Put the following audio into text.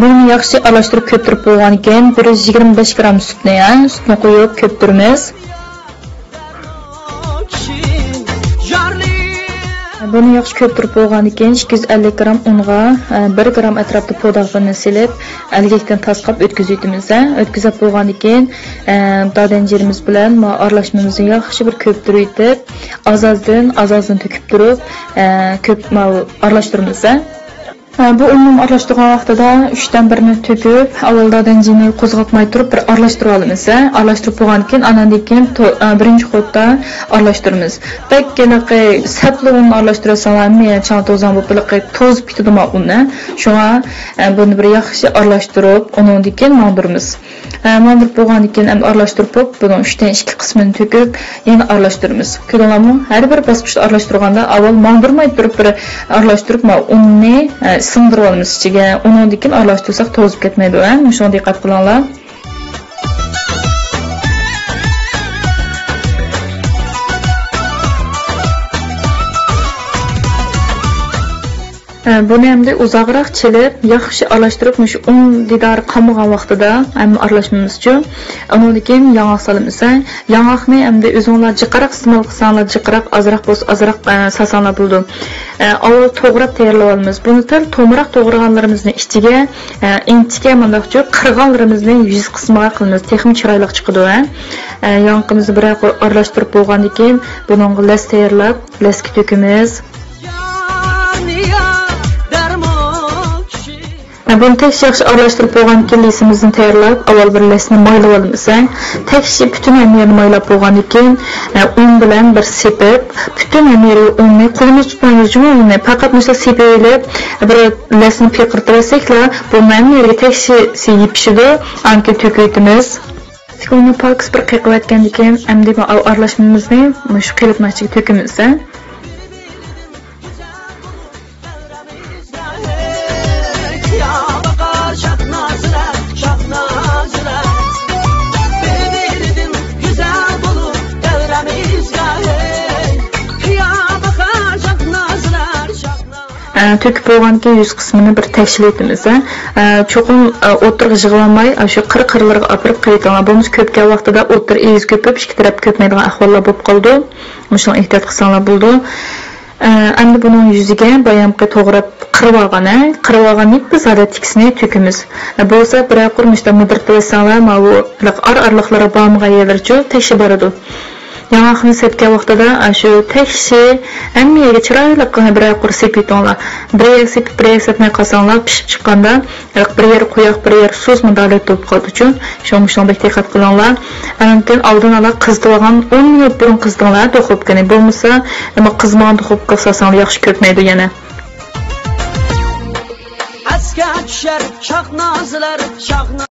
Bunu yaxshi aralashtirib köptürüp bo'lgan ekan 125 gram sutni qo'yib köptürimiz. Bunu yaxshi köptürüp bo'lgan ekan 250 gram unga 1 gram atrofda podag'ini silib, algakdan tasqab o'tkazaymiz. O'tkazib bo'lgan ekan dadenjerimiz bilan aralashmamizni yaxshi bir köptürüp, azazdan töküp turib, ko'p aralashtiramiz. Bu umum aralashtirgan vaqtida 3dan 1ni töküp, avvalda dadenjini qo'zg'atmay turib bir aralashtirib olamiz. Aralashtirib bo'lgan keyin andan keyin birinchi xotda aralashtiramiz. Bekkanaqa saplovni aralashtirsalar, men chang tozan bo'lib tozib ketadimi uni. Shunga buni bir yaxshi aralashtirib, undan keyin mondiramiz. Mondirib bo'lgan keyin aralashtirib, buni 3dan 2 qismini töküp, yana aralashtiramiz. Ko'rganmi? Har bir bosqichda aralashtirganda avval mondirmay turib bir aralashtirib, unni singdirib olamiz ichiga. Undan keyin aralashtirsak tozib ketmaydi. Shunga diqqat qilinglar. Buni hamda uzoqroq chilib, yaxshi aralashtirib, shu un didor qamg'an vaqtida ham aralashmamiz uchun. Undan keyin yong'oq solamiz. Yong'oqni hamda o'zingizlar jiqaroq iste'mol qilsanglar, jiqaroq azroq bo'lsa, azroq sasanglar bo'ldi. Avval to'g'rab tayyorlab olamiz. Buni to'mroq to'g'raganlarimizni ichiga inchga mandaqcha qirg'anlarimizning yuz qismiga qilamiz. Texnik chiroyli chiqadi. Yong'oqimizni bir aralashtirib bo'lgandan keyin buni las tayyorlab, lasga to'kamiz. Bunu tek yaxshi aralashtirib bo'lgan kellisimizni tayyorlab, avval bir lasni maylab olamiz. Tekshi bütün yerini maylab bo'lgandan keyin un bilan bir sepib, bütün yeri unni qo'limiz tutmaymiz, uni faqat mesela sepib, bir lasni piqirtirsak, bu yerga tekshi yeb pishadi, anki to'kaymiz. Uni paks bir qiqayotgandan keyin hamda aralashmamizni shu qilibmachiga to'kamiz. Töküp bo'lgan keyin yuz qismini bir tekshirlaymiz. Cho'qim o'tirib yig'lamay, shu qir-qirlarga olib qaytamiz. Bo'lmasa ko'pga vaqtida o'tir egiz ko'pib, ikki taraf ko'pmaydigan ahvollar bo'lib qoldi. Shuni ehtiyot qilsanglar bo'ldi. Endi buning yuziga bayamqi to'g'rab qirib olganni biz adatiksini to'kamiz. Bo'lsa bir qurmishda mudirtib olsanglar, bu ar-arliqlari bo'lmagan yerlarcha tekshirib boradi. Yong'oqni sepgan vaqtida shu tekshi hammaga chiroyli qilib bir qur sepinglar. Bir sepib bir sepmay qolsanglar, pishib chiqqanda bir yer qo'yoq, bir yer suz mudolat bo'lib qoldi uchun shunga diqqat qilinglar. Andan oldin ola qizdirgan 10 minut burun qizdirlar duxovkani. Bo'lmasa, nima qizmon duxovka qilsanglar yaxshi ko'pmaydi yana. Aska tushar shoh nozlar, shoh